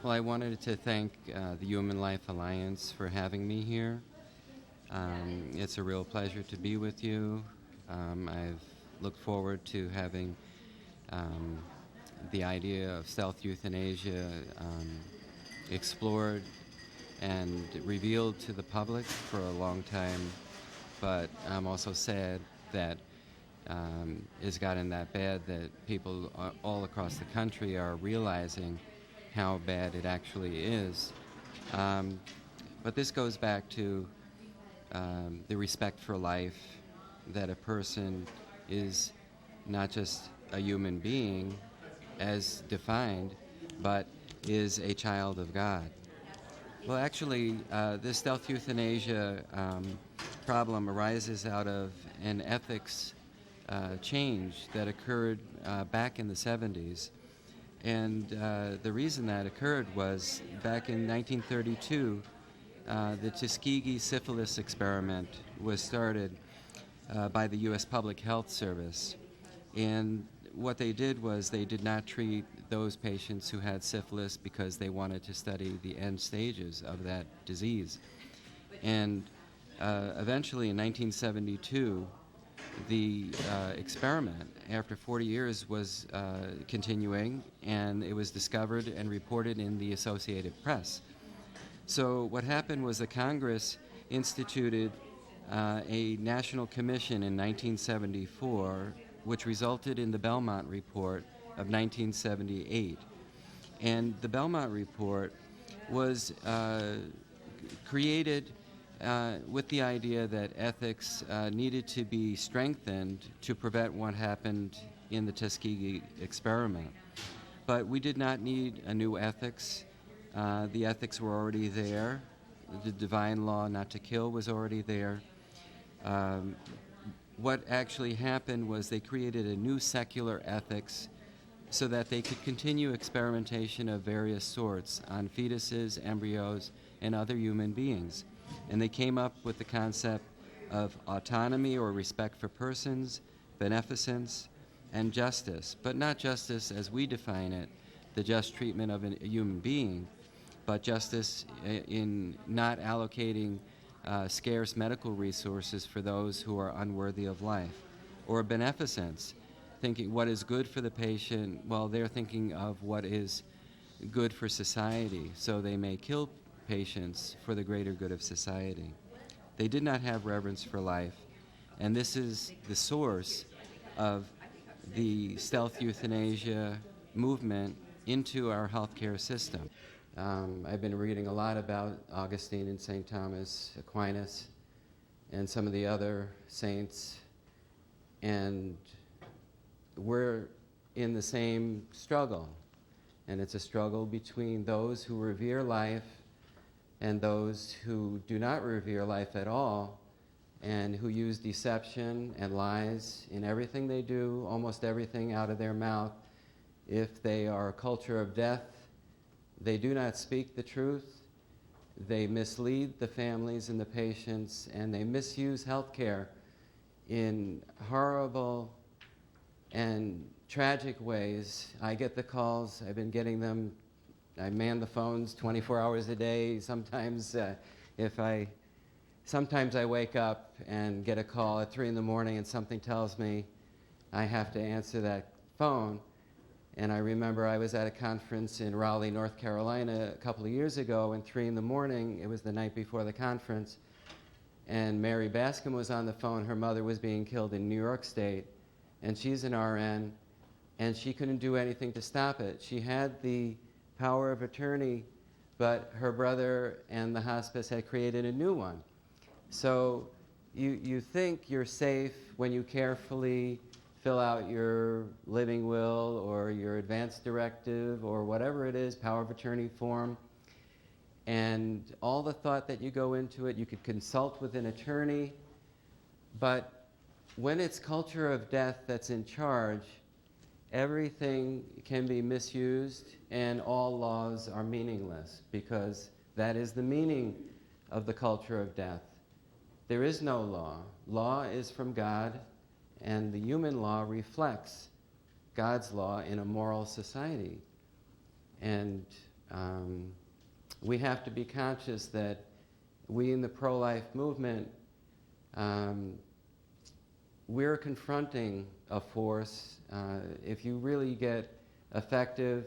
Well, I wanted to thank the Human Life Alliance for having me here. It's a real pleasure to be with you. I've looked forward to having um, the idea of stealth euthanasia explored and revealed to the public for a long time, but I'm also sad that it's gotten that bad that people all across the country are realizing how bad it actually is. Um, but this goes back to the respect for life, that a person is not just a human being as defined, but is a child of God. Well, actually, this stealth euthanasia problem arises out of an ethics change that occurred back in the 70s. And the reason that occurred was back in 1932, the Tuskegee syphilis experiment was started by the U.S. Public Health Service. And what they did was they did not treat those patients who had syphilis because they wanted to study the end stages of that disease. And eventually in 1972, the experiment, after 40 years, was continuing, and it was discovered and reported in the Associated Press. So what happened was the Congress instituted a national commission in 1974, which resulted in the Belmont Report of 1978. And the Belmont Report was created with the idea that ethics needed to be strengthened to prevent what happened in the Tuskegee experiment. But we did not need a new ethics. The ethics were already there. The divine law not to kill was already there. What actually happened was they created a new secular ethics so that they could continue experimentation of various sorts on fetuses, embryos, and other human beings. And they came up with the concept of autonomy or respect for persons, beneficence, and justice. But not justice as we define it, the just treatment of a human being, but justice in not allocating scarce medical resources for those who are unworthy of life. Or beneficence, thinking what is good for the patient, well, they're thinking of what is good for society, so they may kill patients for the greater good of society. They did not have reverence for life, and this is the source of the stealth euthanasia movement into our healthcare system. I've been reading a lot about Augustine and St. Thomas Aquinas and some of the other saints, and we're in the same struggle. And it's a struggle between those who revere life and those who do not revere life at all and who use deception and lies in everything they do, almost everything out of their mouth. If they are a culture of death, they do not speak the truth. They mislead the families and the patients, and they misuse healthcare in horrible and tragic ways. I get the calls. I've been getting them. I man the phones 24 hours a day. Sometimes sometimes I wake up and get a call at 3 in the morning and something tells me I have to answer that phone. And I remember I was at a conference in Raleigh, North Carolina a couple of years ago, and 3 in the morning, it was the night before the conference, and Mary Bascom was on the phone. Her mother was being killed in New York State, and she's an RN, and she couldn't do anything to stop it. She had the power of attorney, but her brother and the hospice had created a new one. So you think you're safe when you carefully fill out your living will or your advance directive or whatever it is, power of attorney form, and all the thought that you go into it. You could consult with an attorney, but when it's culture of death that's in charge, everything can be misused and all laws are meaningless, because that is the meaning of the culture of death. There is no law. Law is from God, and the human law reflects God's law in a moral society. And we have to be conscious that we in the pro-life movement, we're confronting a force. If you really get effective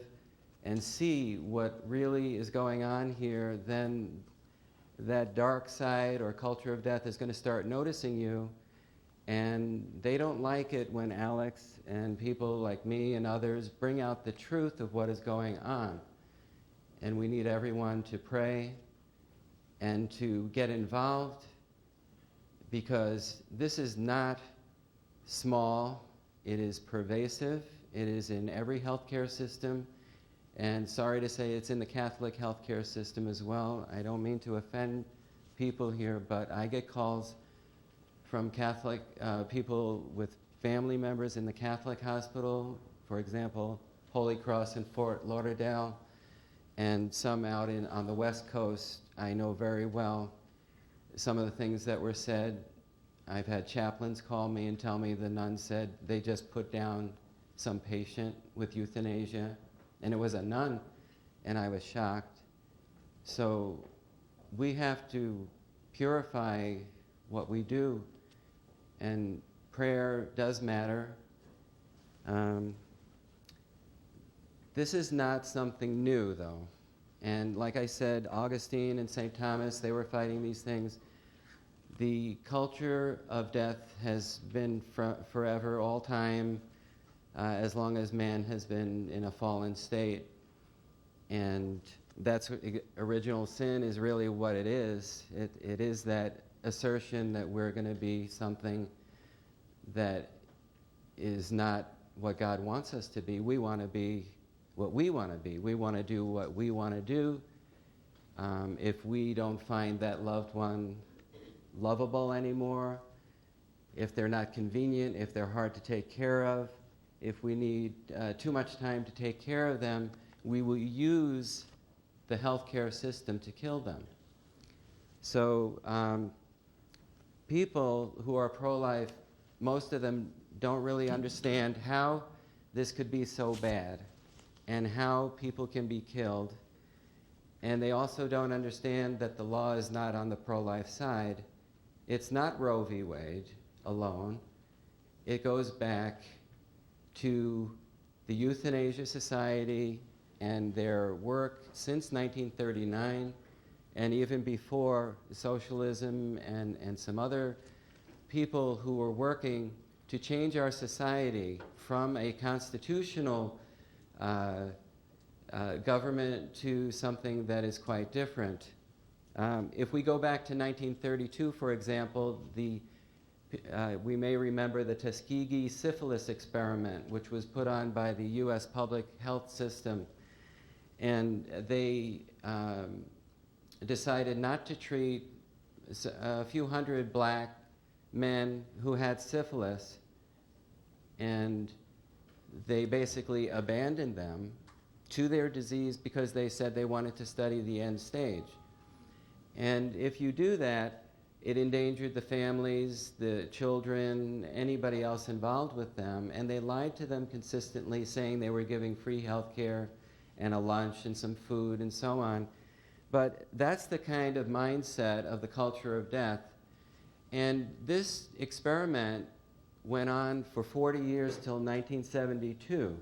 and see what really is going on here, then that dark side or culture of death is going to start noticing you. And they don't like it when Alex and people like me and others bring out the truth of what is going on. And we need everyone to pray and to get involved, because this is not small. It is pervasive. It is in every healthcare system. And sorry to say, it's in the Catholic healthcare system as well. I don't mean to offend people here, but I get calls from Catholic people with family members in the Catholic hospital, for example, Holy Cross in Fort Lauderdale, and some out on the West Coast. I know very well some of the things that were said. I've had chaplains call me and tell me the nun said they just put down some patient with euthanasia, and it was a nun, and I was shocked. So we have to purify what we do, and prayer does matter. This is not something new, though. And like I said, Augustine and St. Thomas, they were fighting these things. The culture of death has been forever, all time, as long as man has been in a fallen state. And that's what original sin is really what it is. It is that assertion that we're going to be something that is not what God wants us to be. We want to be what we want to be. We want to do what we want to do. If we don't find that loved one lovable anymore, if they're not convenient, if they're hard to take care of, if we need too much time to take care of them, we will use the healthcare system to kill them. So people who are pro-life, most of them don't really understand how this could be so bad and how people can be killed. And they also don't understand that the law is not on the pro-life side. It's not Roe v. Wade alone. It goes back to the Euthanasia Society and their work since 1939, and even before socialism and some other people who were working to change our society from a constitutional government to something that is quite different. If we go back to 1932, for example, we may remember the Tuskegee syphilis experiment, which was put on by the U.S. public health system. And they decided not to treat a few hundred black men who had syphilis, and they basically abandoned them to their disease because they said they wanted to study the end stage. And if you do that, it endangered the families, the children, anybody else involved with them, and they lied to them consistently, saying they were giving free health care and a lunch and some food and so on. But that's the kind of mindset of the culture of death. And this experiment went on for 40 years till 1972.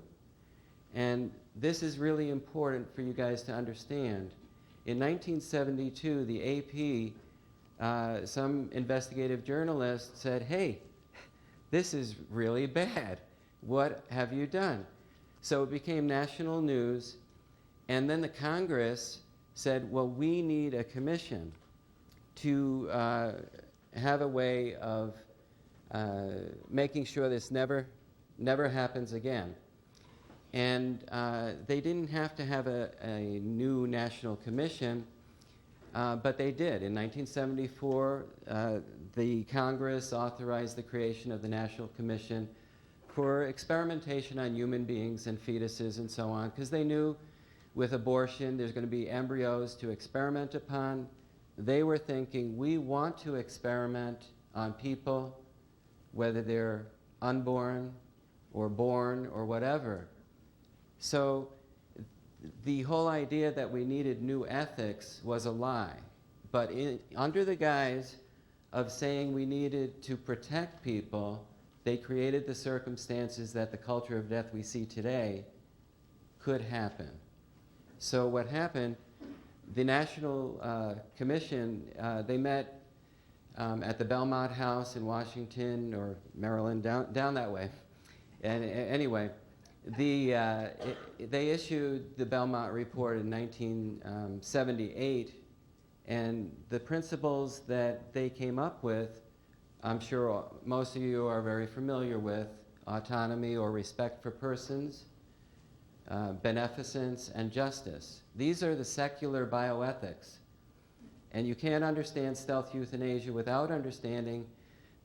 And this is really important for you guys to understand. In 1972, the AP, some investigative journalist said, "Hey, this is really bad. What have you done?" So it became national news. And then the Congress said, well, we need a commission to have a way of making sure this never happens again. And they didn't have to have a new national commission, but they did. In 1974, the Congress authorized the creation of the National Commission for experimentation on human beings and fetuses and so on, because they knew with abortion there's going to be embryos to experiment upon. They were thinking, we want to experiment on people, whether they're unborn or born or whatever. So the whole idea that we needed new ethics was a lie. But under the guise of saying we needed to protect people, they created the circumstances that the culture of death we see today could happen. So what happened, the National Commission, they met at the Belmont House in Washington or Maryland, down that way. And anyway, they issued the Belmont Report in 1978, and the principles that they came up with, I'm sure most of you are very familiar with: autonomy or respect for persons, beneficence, and justice. These are the secular bioethics. And you can't understand stealth euthanasia without understanding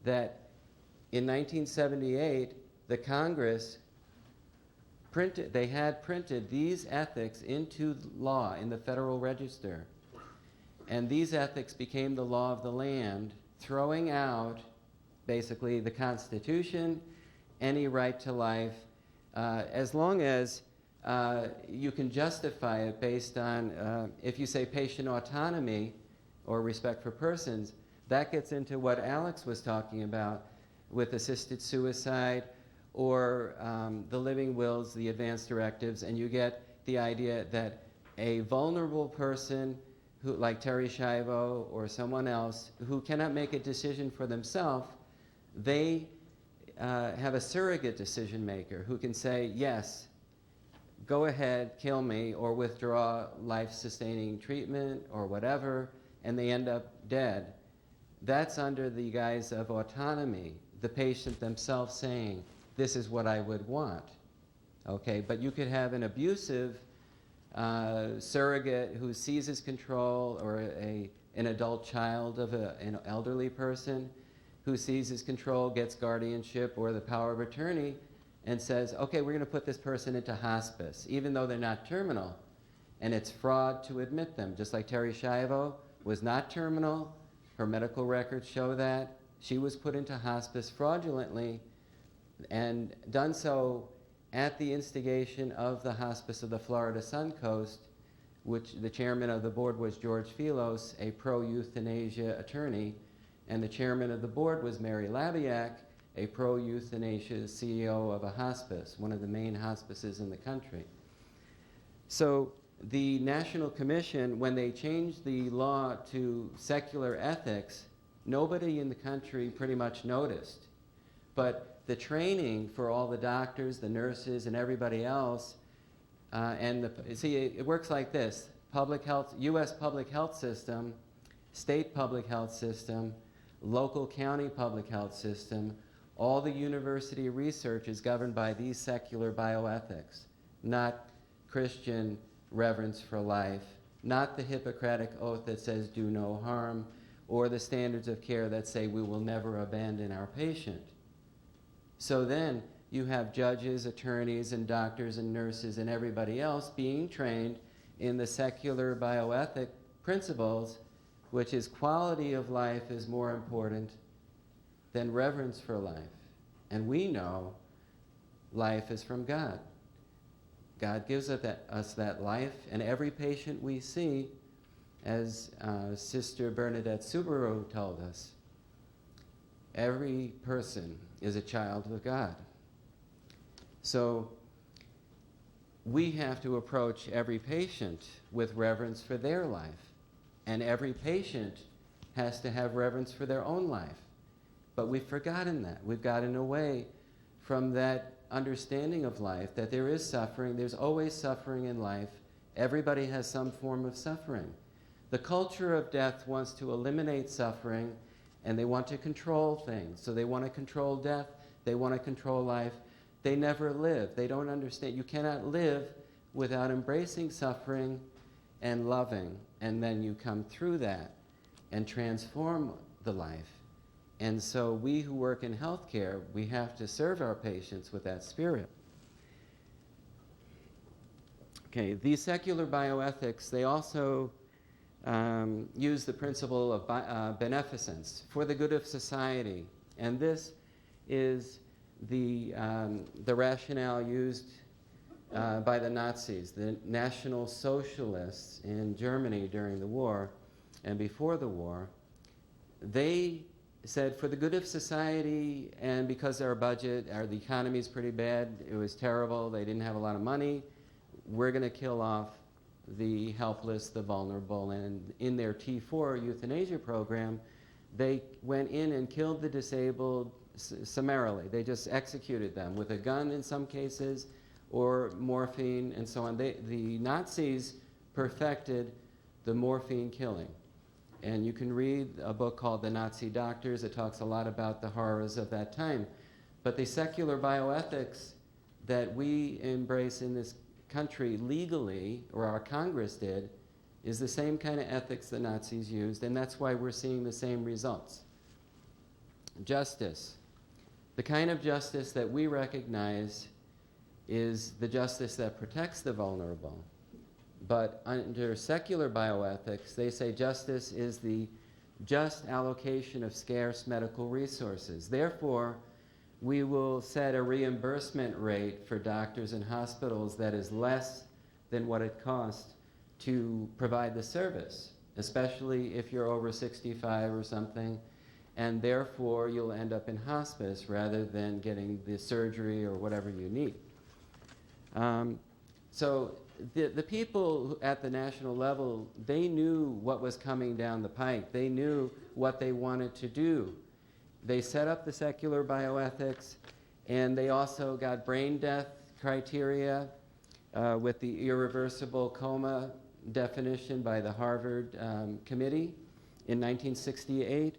that in 1978, the Congress had printed these ethics into law in the Federal Register. And these ethics became the law of the land, throwing out basically the Constitution, any right to life, as long as you can justify it based on, if you say patient autonomy or respect for persons, that gets into what Alex was talking about with assisted suicide or the living wills, the advance directives, and you get the idea that a vulnerable person who, like Terry Schiavo or someone else, who cannot make a decision for themselves, they have a surrogate decision maker who can say, yes, go ahead, kill me, or withdraw life-sustaining treatment or whatever, and they end up dead. That's under the guise of autonomy, the patient themselves saying, this is what I would want. Okay, but you could have an abusive surrogate who seizes control, or an adult child of an elderly person who seizes control, gets guardianship or the power of attorney, and says, okay, we're going to put this person into hospice, even though they're not terminal. And it's fraud to admit them. Just like Terry Schiavo was not terminal, her medical records show that. She was put into hospice fraudulently and done so at the instigation of the Hospice of the Florida Suncoast, which the chairman of the board was George Filos, a pro-euthanasia attorney, and the chairman of the board was Mary Labiak, a pro-euthanasia CEO of a hospice, one of the main hospices in the country. So the National Commission, when they changed the law to secular ethics, nobody in the country pretty much noticed. But the training for all the doctors, the nurses, and everybody else, it works like this: public health, U.S. public health system, state public health system, local county public health system, all the university research is governed by these secular bioethics, not Christian reverence for life, not the Hippocratic oath that says do no harm, or the standards of care that say we will never abandon our patient. So then you have judges, attorneys, and doctors and nurses and everybody else being trained in the secular bioethic principles, which is quality of life is more important than reverence for life. And we know life is from God. God gives us that life, and every patient we see, as Sister Bernadette Subaru told us, every person is a child of God. So we have to approach every patient with reverence for their life, and every patient has to have reverence for their own life. But we've forgotten that. We've gotten away from that understanding of life, that there is suffering. There's always suffering in life. Everybody has some form of suffering. The culture of death wants to eliminate suffering, and they want to control things. So they want to control death. They want to control life. They never live. They don't understand. You cannot live without embracing suffering and loving, and then you come through that and transform the life. And so we who work in healthcare, we have to serve our patients with that spirit. Okay, these secular bioethics, they also use the principle of beneficence for the good of society. And this is the rationale used by the Nazis, the National Socialists in Germany during the war and before the war. They said, for the good of society and because our budget, the economy is pretty bad, it was terrible, they didn't have a lot of money, we're going to kill off the helpless, the vulnerable. And in their T4 euthanasia program, they went in and killed the disabled summarily. They just executed them with a gun in some cases, or morphine and so on. The Nazis perfected the morphine killing. And you can read a book called The Nazi Doctors. It talks a lot about the horrors of that time. But the secular bioethics that we embrace in this country legally, or our Congress did, is the same kind of ethics the Nazis used, and that's why we're seeing the same results. Justice. The kind of justice that we recognize is the justice that protects the vulnerable. But under secular bioethics, they say justice is the just allocation of scarce medical resources. Therefore, we will set a reimbursement rate for doctors and hospitals that is less than what it costs to provide the service, especially if you're over 65 or something, and therefore you'll end up in hospice rather than getting the surgery or whatever you need. So the people at the national level, they knew what was coming down the pike. They knew what they wanted to do. They set up the secular bioethics, and they also got brain death criteria with the irreversible coma definition by the Harvard Committee in 1968.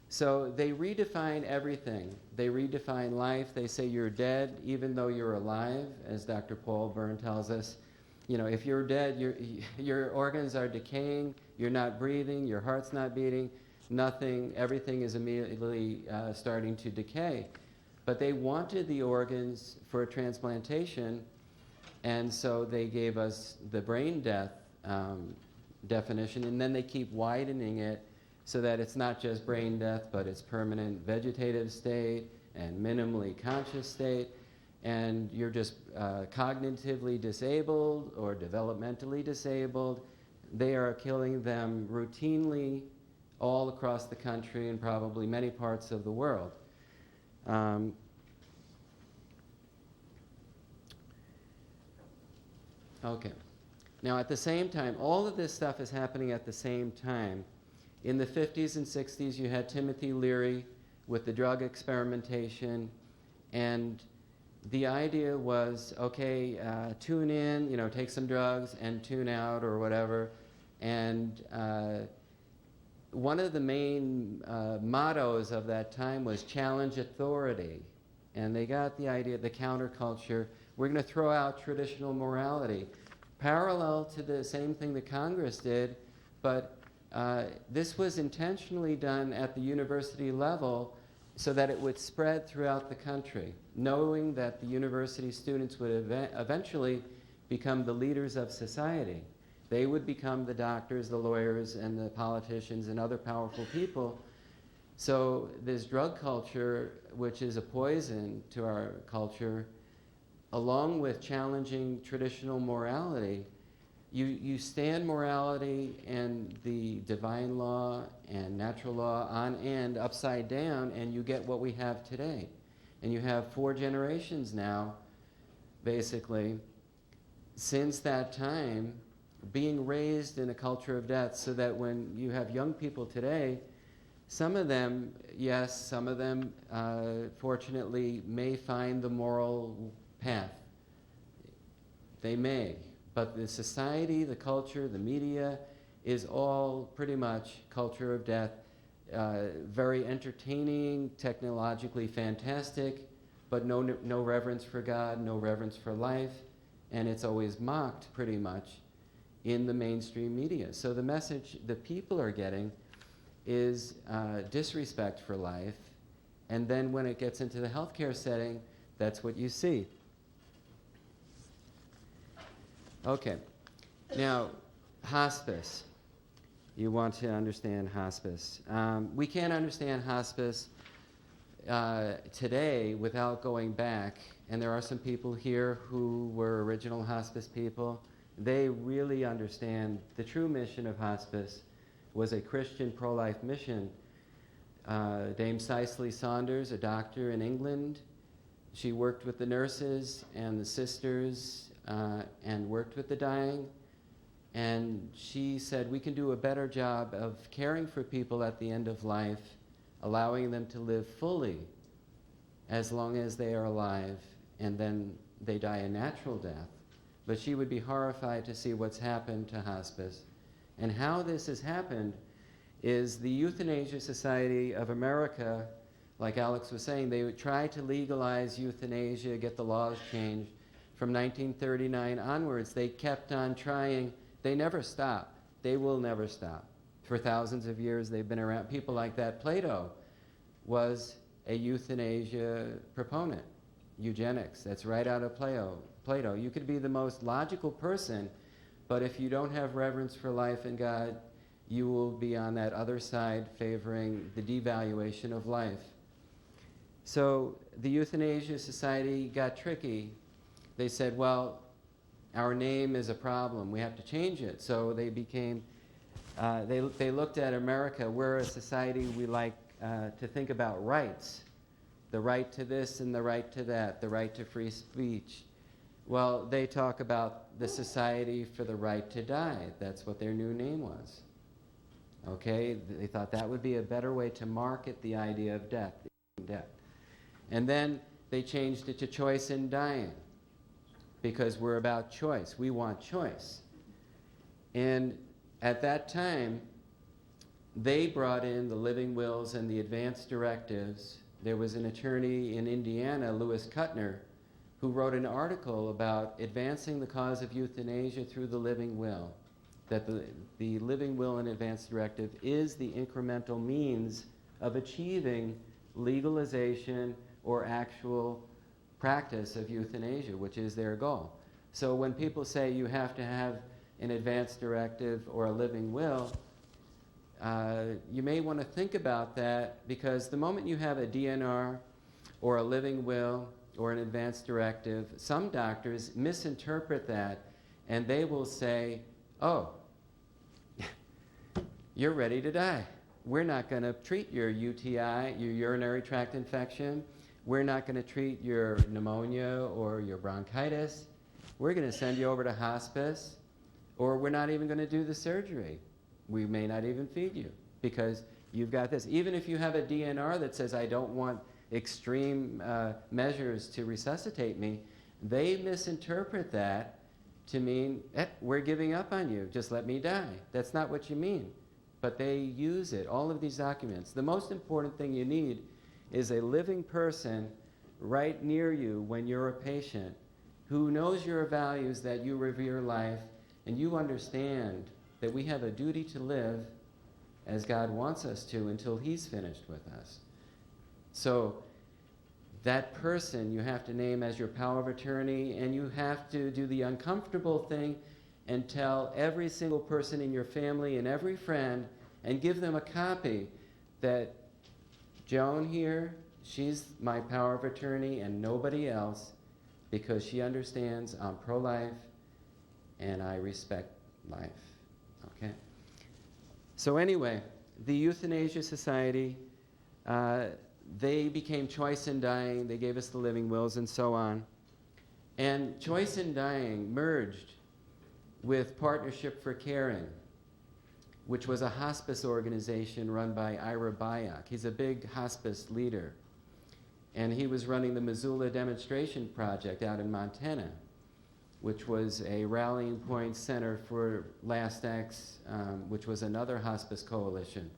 So they redefine everything. They redefine life. They say you're dead even though you're alive, as Dr. Paul Byrne tells us. You know, if you're dead, your organs are decaying, you're not breathing, your heart's not beating, nothing, everything is immediately starting to decay. But they wanted the organs for transplantation, and so they gave us the brain death definition, and then they keep widening it so that it's not just brain death, but it's permanent vegetative state and minimally conscious state, and you're just cognitively disabled or developmentally disabled. They are killing them routinely all across the country and probably many parts of the world. Okay. Now, at the same time, all of this stuff is happening at the same time. In the 50s and 60s, you had Timothy Leary with the drug experimentation, and the idea was, okay, tune in, you know, take some drugs and tune out or whatever. And one of the main mottos of that time was challenge authority. And they got the idea, the counterculture, we're going to throw out traditional morality. Parallel to the same thing that Congress did, but this was intentionally done at the university level so that it would spread throughout the country, knowing that the university students would eventually become the leaders of society. They would become the doctors, the lawyers, and the politicians and other powerful people. So this drug culture, which is a poison to our culture, along with challenging traditional morality, you stand morality and the divine law and natural law on end, upside down, and you get what we have today. And you have 4 generations now, basically, since that time, being raised in a culture of death, so that when you have young people today, some of them, yes, some of them, fortunately, may find the moral path. They may. But the society, the culture, the media is all pretty much culture of death. Very entertaining, technologically fantastic, but no reverence for God, no reverence for life, and it's always mocked pretty much in the mainstream media. So the message the people are getting is disrespect for life, and then when it gets into the healthcare setting, that's what you see. Okay, now hospice. You want to understand hospice. We can't understand hospice today, without going back, and there are some people here who were original hospice people, they really understand the true mission of hospice was a Christian pro-life mission. Dame Cicely Saunders, a doctor in England, she worked with the nurses and the sisters and worked with the dying. And she said, we can do a better job of caring for people at the end of life, allowing them to live fully as long as they are alive, and then they die a natural death. But she would be horrified to see what's happened to hospice. And how this has happened is the Euthanasia Society of America, like Alex was saying, they would try to legalize euthanasia, get the laws changed. From 1939 onwards, they kept on trying. They never stop. They will never stop. For thousands of years, they've been around. People like that. Plato was a euthanasia proponent. Eugenics, that's right out of Plato. You could be the most logical person, but if you don't have reverence for life and God, you will be on that other side favoring the devaluation of life. So the Euthanasia Society got tricky. They said, well, our name is a problem. We have to change it. So they became, they looked at America. We're a society we like to think about rights. The right to this and the right to that, the right to free speech. Well, they talk about the Society for the Right to Die. That's what their new name was. Okay, they thought that would be a better way to market the idea of death. And then they changed it to choice in dying, because we're about choice. We want choice. And at that time, they brought in the living wills and the advance directives. There was an attorney in Indiana, Lewis Kuttner, who wrote an article about advancing the cause of euthanasia through the living will, that the living will and advance directive is the incremental means of achieving legalization or actual practice of euthanasia, which is their goal. So when people say you have to have an advance directive or a living will, you may want to think about that, because the moment you have a DNR or a living will or an advance directive, some doctors misinterpret that and they will say, oh, you're ready to die. We're not going to treat your UTI, your urinary tract infection. We're not going to treat your pneumonia or your bronchitis. We're going to send you over to hospice, or we're not even going to do the surgery. We may not even feed you because you've got this. Even if you have a DNR that says, I don't want extreme measures to resuscitate me, they misinterpret that to mean, we're giving up on you, just let me die. That's not what you mean. But they use it, all of these documents. The most important thing you need is a living person right near you when you're a patient who knows your values, that you revere life, and you understand that we have a duty to live as God wants us to until He's finished with us. So that person you have to name as your power of attorney, and you have to do the uncomfortable thing and tell every single person in your family and every friend and give them a copy that Joan here, she's my power of attorney and nobody else, because she understands I'm pro-life and I respect life. Okay? So anyway, the Euthanasia Society, they became Choice in Dying. They gave us the living wills and so on. And Choice in Dying merged with Partnership for Caring, which was a hospice organization run by Ira Byock. He's a big hospice leader. And he was running the Missoula Demonstration Project out in Montana, which was a rallying point center for Last X, which was another hospice coalition.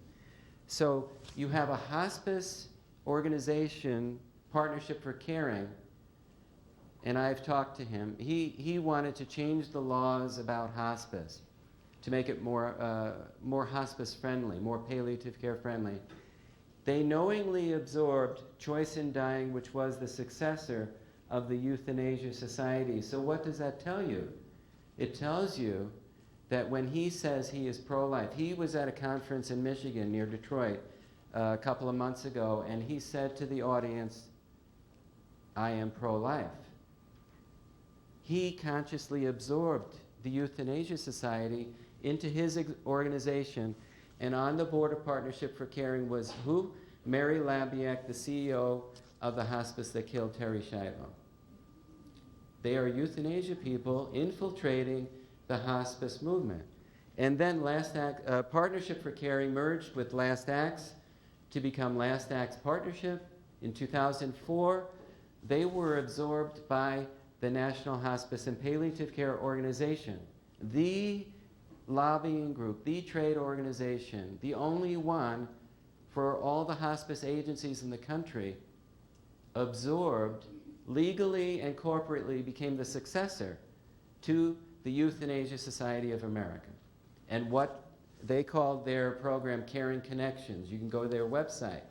So you have a hospice organization, Partnership for Caring, and I've talked to him. He wanted to change the laws about hospice to make it more hospice friendly, more palliative care friendly. They knowingly absorbed Choice in Dying, which was the successor of the Euthanasia Society. So what does that tell you? It tells you that when he says he is pro-life, he was at a conference in Michigan near Detroit a couple of months ago, and he said to the audience, "I am pro-life." He consciously absorbed the Euthanasia Society into his organization, and on the board of Partnership for Caring was who? Mary Labiak, the CEO of the hospice that killed Terry Schiavo. They are euthanasia people infiltrating the hospice movement. And then Partnership for Caring merged with Last Acts to become Last Acts Partnership. In 2004, they were absorbed by the National Hospice and Palliative Care Organization, the lobbying group, the trade organization, the only one for all the hospice agencies in the country, absorbed legally and corporately, became the successor to the Euthanasia Society of America. And what they called their program Caring Connections. You can go to their website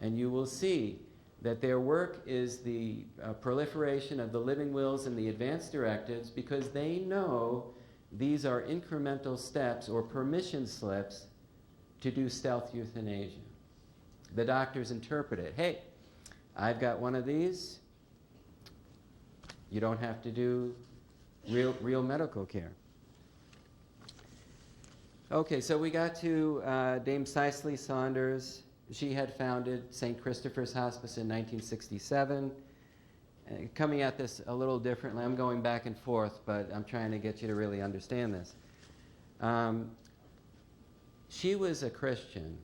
and you will see that their work is the proliferation of the living wills and the advance directives, because they know these are incremental steps or permission slips to do stealth euthanasia. The doctors interpret it. Hey, I've got one of these. You don't have to do real medical care. Okay, so we got to Dame Cicely Saunders. She had founded St. Christopher's Hospice in 1967. Coming at this a little differently, I'm going back and forth, but I'm trying to get you to really understand this. She was a Christian,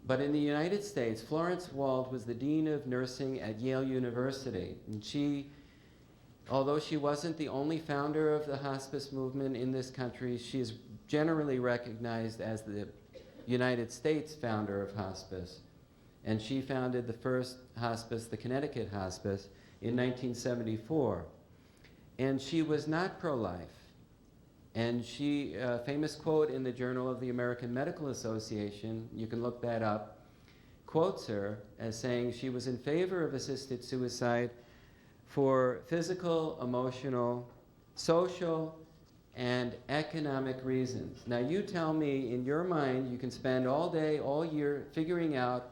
but in the United States, Florence Wald was the Dean of Nursing at Yale University, and she, although she wasn't the only founder of the hospice movement in this country, she is generally recognized as the United States founder of hospice. And she founded the first hospice, the Connecticut Hospice, in 1974. And she was not pro-life. And she, a famous quote in the Journal of the American Medical Association, you can look that up, quotes her as saying she was in favor of assisted suicide for physical, emotional, social, and economic reasons. Now you tell me, in your mind, you can spend all day, all year figuring out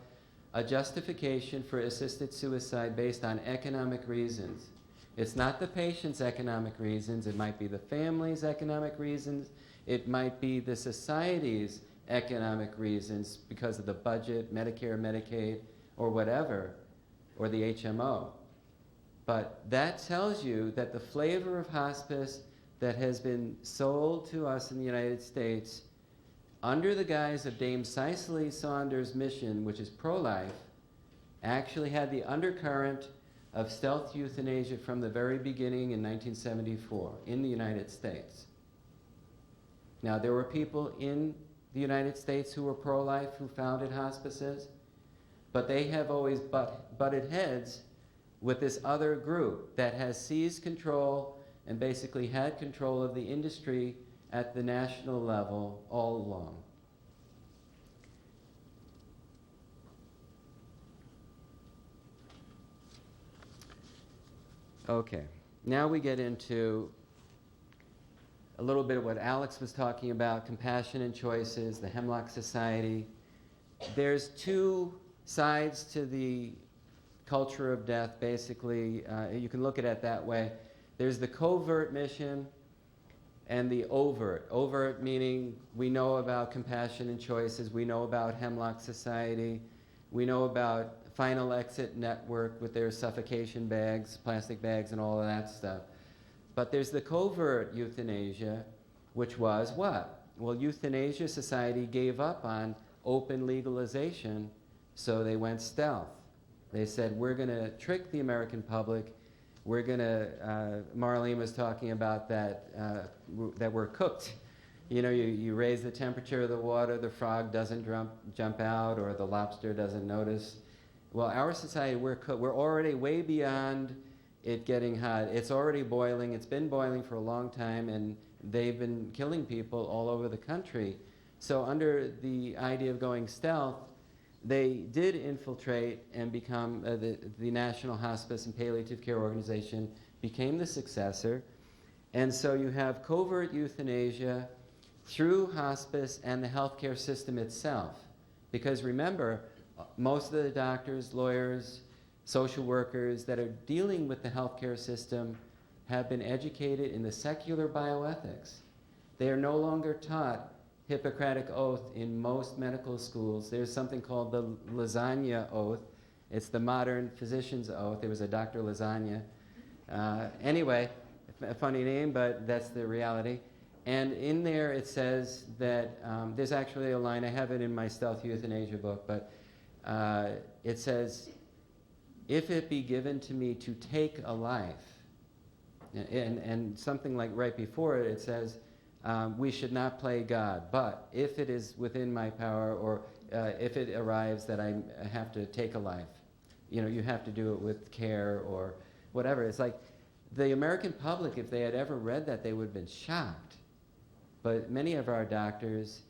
a justification for assisted suicide based on economic reasons. It's not the patient's economic reasons. It might be the family's economic reasons. It might be the society's economic reasons because of the budget, Medicare, Medicaid, or whatever, or the HMO. But that tells you that the flavor of hospice that has been sold to us in the United States under the guise of Dame Cicely Saunders' mission, which is pro-life, actually had the undercurrent of stealth euthanasia from the very beginning in 1974 in the United States. Now, there were people in the United States who were pro-life who founded hospices, but they have always butted heads with this other group that has seized control and basically had control of the industry at the national level all along. Okay, now we get into a little bit of what Alex was talking about, compassion and choices, the Hemlock Society. There's two sides to the culture of death, basically. You can look at it that way. There's the covert mission and the overt. Overt meaning we know about compassion and choices, we know about Hemlock Society, we know about Final Exit Network with their suffocation bags, plastic bags, and all of that stuff. But there's the covert euthanasia, which was what? Well, Euthanasia Society gave up on open legalization, so they went stealth. They said, we're going to trick the American public. We're going to, Marlene was talking about that, that we're cooked. You know, you raise the temperature of the water, the frog doesn't jump out, or the lobster doesn't notice. Well, our society, we're cooked. We're already way beyond it getting hot. It's already boiling. It's been boiling for a long time, and they've been killing people all over the country. So under the idea of going stealth, they did infiltrate and become the National Hospice and Palliative Care Organization became the successor. And so you have covert euthanasia through hospice and the healthcare system itself. Because remember, Most of the doctors, lawyers, social workers that are dealing with the healthcare system have been educated in the secular bioethics. They are no longer taught Hippocratic oath in most medical schools. There's something called the lasagna oath. It's the modern physician's oath. There was a Dr. Lasagna. Anyway, a funny name, but that's the reality. And in there it says that, there's actually a line, I have it in my Stealth Euthanasia book, but it says, if it be given to me to take a life, and something like right before it, it says, we should not play God, but if it is within my power, or if it arrives that I have to take a life, you have to do it with care or whatever. It's like the American public, if they had ever read that, they would have been shocked. But many of our doctors,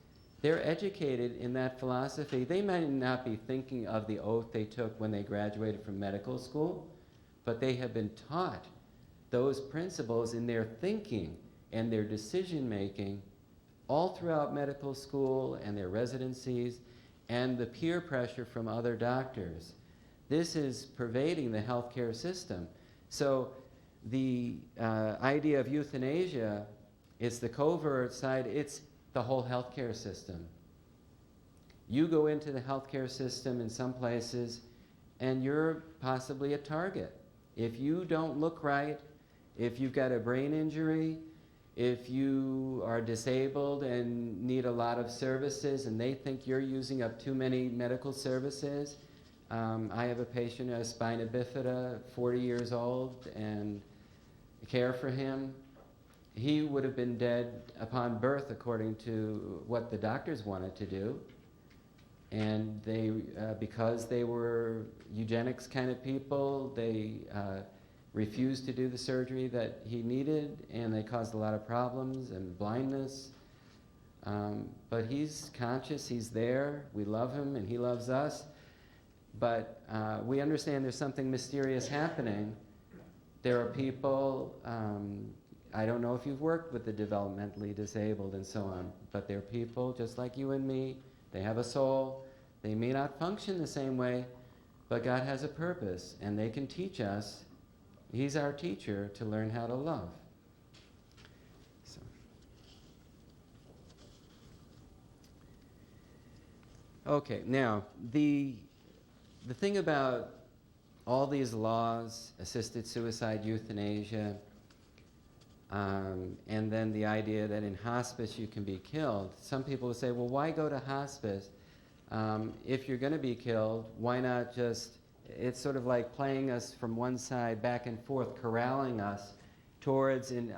they're educated in that philosophy. They might not be thinking of the oath they took when they graduated from medical school, but they have been taught those principles in their thinking and their decision making all throughout medical school and their residencies, and the peer pressure from other doctors. This is pervading the healthcare system. So the idea of euthanasia is the covert side. It's the whole healthcare system. You go into the healthcare system in some places and you're possibly a target. If you don't look right, if you've got a brain injury, if you are disabled and need a lot of services and they think you're using up too many medical services. I have a patient, a spina bifida, 40 years old, and care for him. He would have been dead upon birth according to what the doctors wanted to do. And they, because they were eugenics kind of people, they refused to do the surgery that he needed, and they caused a lot of problems and blindness. But he's conscious, he's there, we love him and he loves us. But we understand there's something mysterious happening. There are people, I don't know if you've worked with the developmentally disabled and so on, but they're people just like you and me. They have a soul. They may not function the same way, but God has a purpose, and they can teach us. He's our teacher to learn how to love. So. Okay, now, the thing about all these laws, assisted suicide, euthanasia, and then the idea that in hospice you can be killed. Some people will say, well, why go to hospice? If you're going to be killed, why not just, it's sort of like playing us from one side back and forth, corralling us towards an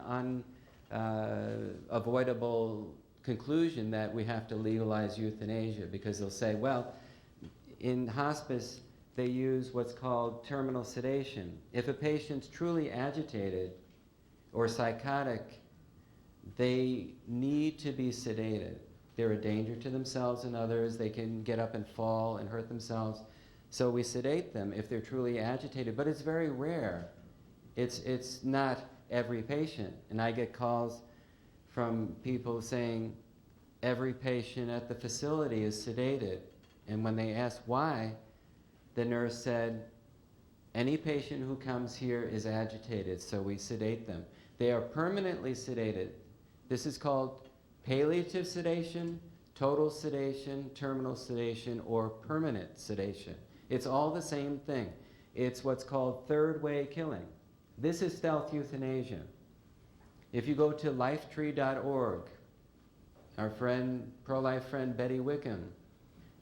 unavoidable conclusion that we have to legalize euthanasia, because they'll say, well, in hospice they use what's called terminal sedation. If a patient's truly agitated or psychotic, they need to be sedated. They're a danger to themselves and others. They can get up and fall and hurt themselves. So we sedate them if they're truly agitated, but it's very rare. It's not every patient. And I get calls from people saying every patient at the facility is sedated. And when they asked why, the nurse said, any patient who comes here is agitated, so we sedate them. They are permanently sedated. This is called palliative sedation, total sedation, terminal sedation, or permanent sedation. It's all the same thing. It's what's called third-way killing. This is stealth euthanasia. If you go to lifetree.org, our friend, pro-life friend Betty Wickham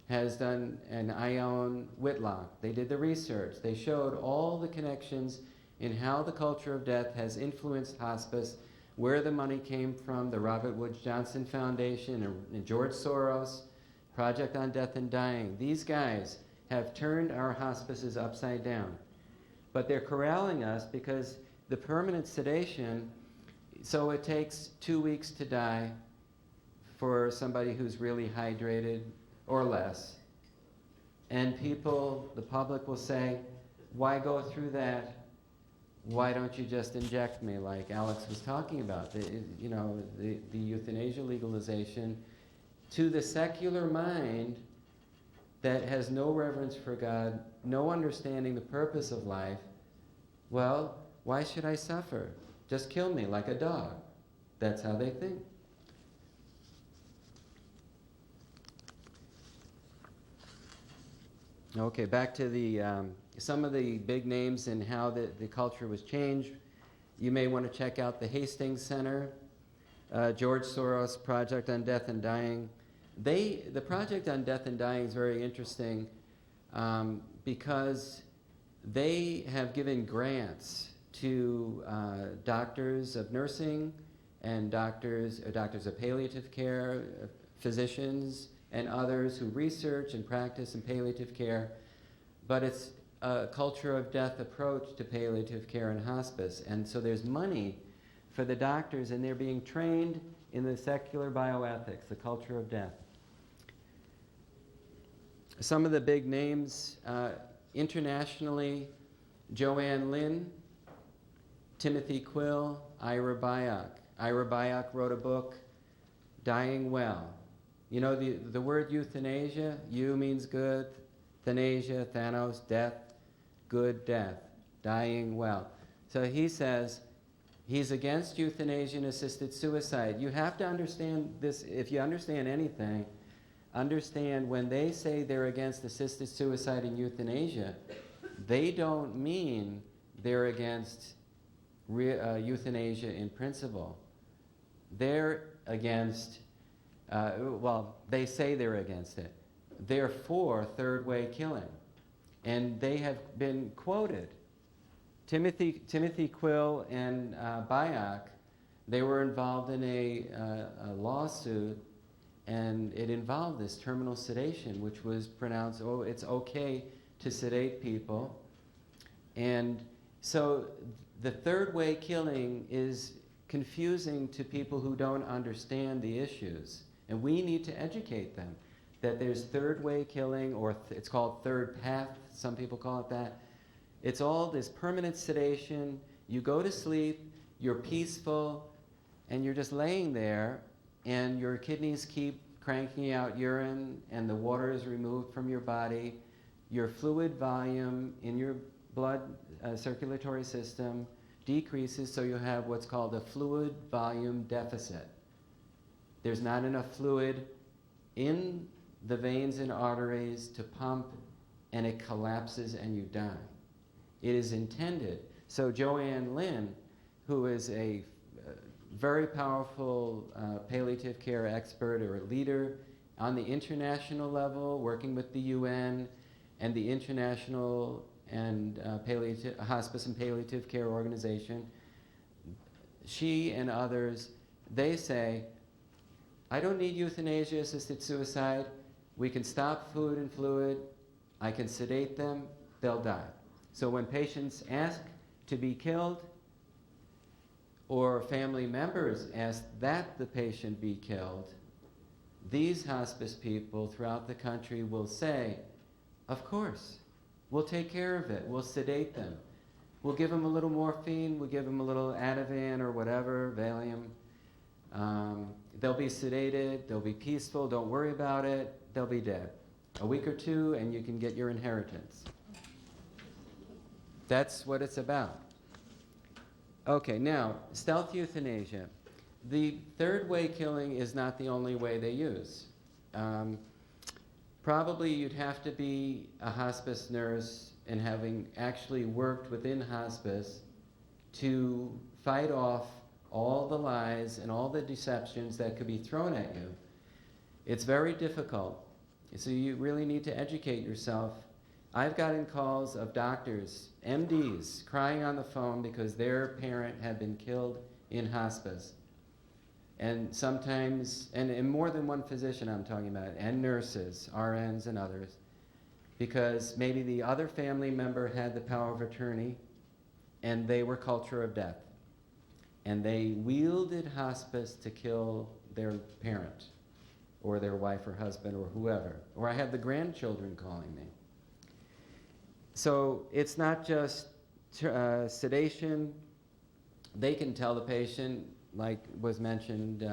has done, and Ione Whitlock, they did the research. They showed all the connections in how the culture of death has influenced hospice, where the money came from, the Robert Wood Johnson Foundation and George Soros, Project on Death and Dying. These guys have turned our hospices upside down. But they're corralling us because the permanent sedation, so it takes 2 weeks to die for somebody who's really hydrated or less. And people, the public will say, why go through that? Why don't you just inject me, like Alex was talking about? The euthanasia legalization, to the secular mind, that has no reverence for God, no understanding the purpose of life, well, why should I suffer? Just kill me like a dog. That's how they think. Okay, back to the some of the big names and how the culture was changed. You may want to check out the Hastings Center, George Soros Project on Death and Dying. The Project on Death and Dying is very interesting because they have given grants to doctors of nursing and doctors of palliative care, physicians, and others who research and practice in palliative care. But it's a culture of death approach to palliative care and hospice. And so there's money for the doctors, and they're being trained in the secular bioethics, the culture of death. Some of the big names internationally: Joanne Lynn, Timothy Quill, Ira Byock. Ira Byock wrote a book, Dying Well. You know the word euthanasia? Eu means good, thanasia, Thanos, death, good death, dying well. So he says he's against euthanasia and assisted suicide. You have to understand this. If you understand anything, understand when they say they're against assisted suicide and euthanasia, they don't mean they're against euthanasia in principle. They're against, they say they're against it. They're for third-way killing. And they have been quoted. Timothy Quill and Byock, they were involved in a lawsuit, and it involved this terminal sedation, which was pronounced, it's okay to sedate people. And so the third-way killing is confusing to people who don't understand the issues. And we need to educate them that there's third-way killing, or it's called third path, some people call it that. It's all this permanent sedation. You go to sleep, you're peaceful, and you're just laying there, and your kidneys keep cranking out urine, and the water is removed from your body. Your fluid volume in your blood circulatory system decreases, so you have what's called a fluid volume deficit. There's not enough fluid in the veins and arteries to pump, and it collapses and you die. It is intended. So Joanne Lynn, who is a very powerful palliative care expert or a leader on the international level, working with the UN and the International and Hospice and Palliative Care Organization, she and others, they say, I don't need euthanasia-assisted suicide. We can stop food and fluid. I can sedate them. They'll die. So when patients ask to be killed, or family members ask that the patient be killed, these hospice people throughout the country will say, of course, we'll take care of it. We'll sedate them. We'll give them a little morphine. We'll give them a little Ativan or whatever, Valium. They'll be sedated. They'll be peaceful. Don't worry about it. They'll be dead. A week or two, and you can get your inheritance. That's what it's about. Okay, now, stealth euthanasia. The third-way killing is not the only way they use. Probably you'd have to be a hospice nurse and having actually worked within hospice to fight off all the lies and all the deceptions that could be thrown at you. It's very difficult. So you really need to educate yourself. I've gotten calls of doctors, MDs, crying on the phone because their parent had been killed in hospice. And sometimes, and more than one physician I'm talking about, and nurses, RNs and others, because maybe the other family member had the power of attorney and they were culture of death. And they wielded hospice to kill their parent or their wife or husband or whoever. Or I had the grandchildren calling me. So it's not just sedation. They can tell the patient, like was mentioned,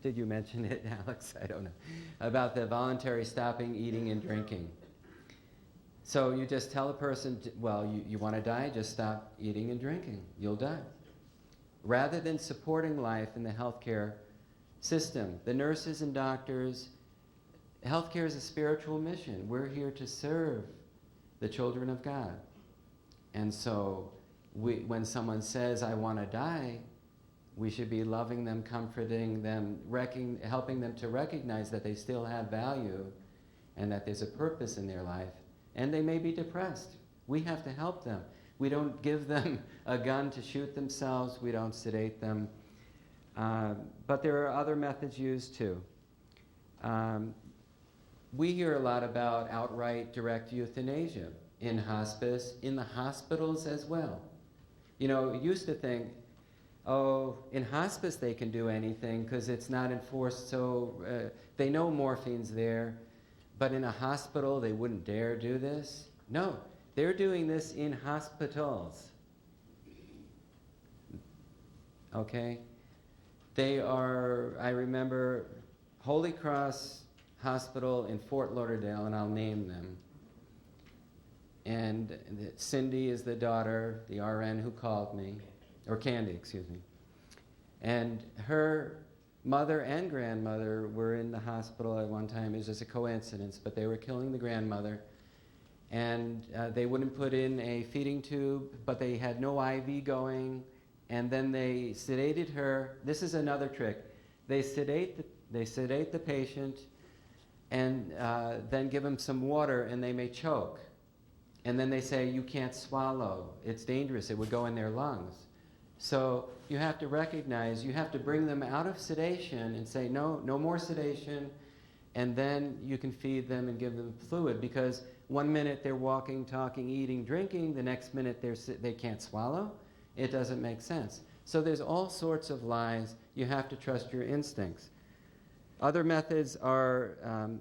Did you mention it, Alex? I don't know. About the voluntary stopping eating and drinking. So you just tell a person, well, you want to die, just stop eating and drinking. You'll die. Rather than supporting life in the healthcare system, the nurses and doctors, healthcare is a spiritual mission. We're here to serve the children of God. And so when someone says, I want to die, we should be loving them, comforting them, helping them to recognize that they still have value and that there's a purpose in their life. And they may be depressed. We have to help them. We don't give them a gun to shoot themselves. We don't sedate them. But there are other methods used too. We hear a lot about outright direct euthanasia in hospice, in the hospitals as well. You know, we used to think, oh, in hospice they can do anything because it's not enforced, so they know morphine's there, but in a hospital they wouldn't dare do this. No, they're doing this in hospitals. Okay? They are, I remember Holy Cross Hospital in Fort Lauderdale, and I'll name them. And Cindy is the daughter, the RN who called me, or Candy, excuse me. And her mother and grandmother were in the hospital at one time. It was just a coincidence, but they were killing the grandmother. And they wouldn't put in a feeding tube, but they had no IV going. And then they sedated her. This is another trick. They sedate the patient and then give them some water, and they may choke. And then they say, you can't swallow. It's dangerous. It would go in their lungs. So you have to recognize, you have to bring them out of sedation and say, no more sedation, and then you can feed them and give them fluid, because one minute they're walking, talking, eating, drinking, the next minute they can't swallow. It doesn't make sense. So there's all sorts of lies. You have to trust your instincts. Other methods are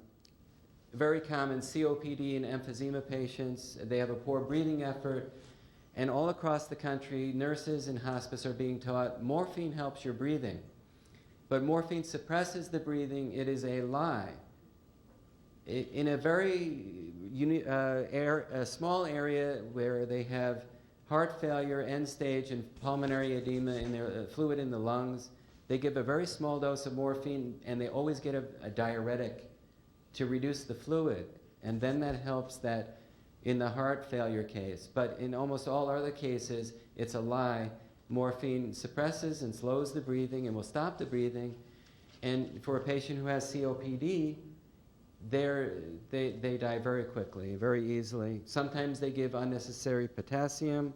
very common: COPD and emphysema patients. They have a poor breathing effort. And all across the country, nurses in hospice are being taught morphine helps your breathing. But morphine suppresses the breathing. It is a lie. In a very small area where they have heart failure, end stage, and pulmonary edema in their fluid in the lungs, they give a very small dose of morphine, and they always get a diuretic to reduce the fluid. And then that helps that in the heart failure case. But in almost all other cases, it's a lie. Morphine suppresses and slows the breathing and will stop the breathing. And for a patient who has COPD, they die very quickly, very easily. Sometimes they give unnecessary potassium,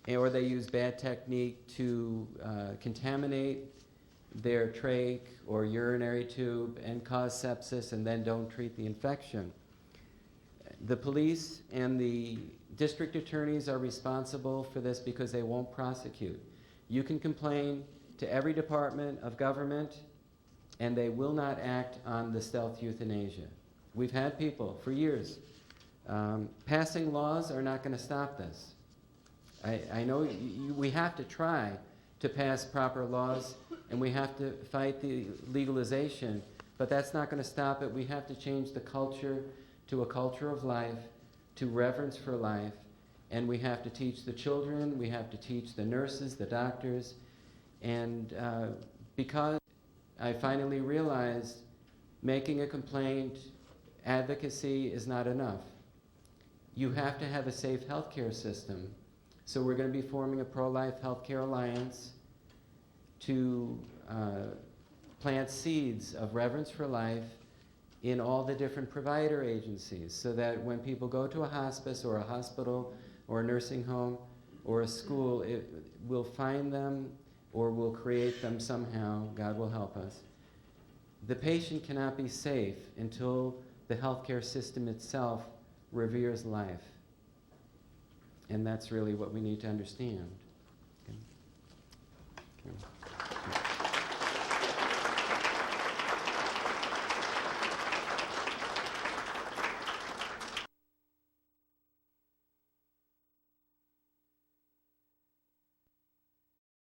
or they use bad technique to contaminate their trach or urinary tube and cause sepsis, and then don't treat the infection. The police and the district attorneys are responsible for this because they won't prosecute. You can complain to every department of government, and they will not act on the stealth euthanasia. We've had people for years. Passing laws are not going to stop this. I know we have to try to pass proper laws, and we have to fight the legalization, but that's not going to stop it. We have to change the culture to a culture of life, to reverence for life, and we have to teach the children, we have to teach the nurses, the doctors, and because I finally realized making a complaint, advocacy is not enough. You have to have a safe healthcare system. So we're going to be forming a pro-life healthcare alliance to plant seeds of reverence for life in all the different provider agencies, so that when people go to a hospice or a hospital or a nursing home or a school, it will find them or will create them somehow. God will help us. The patient cannot be safe until the healthcare system itself reveres life. And that's really what we need to understand. Okay. Okay.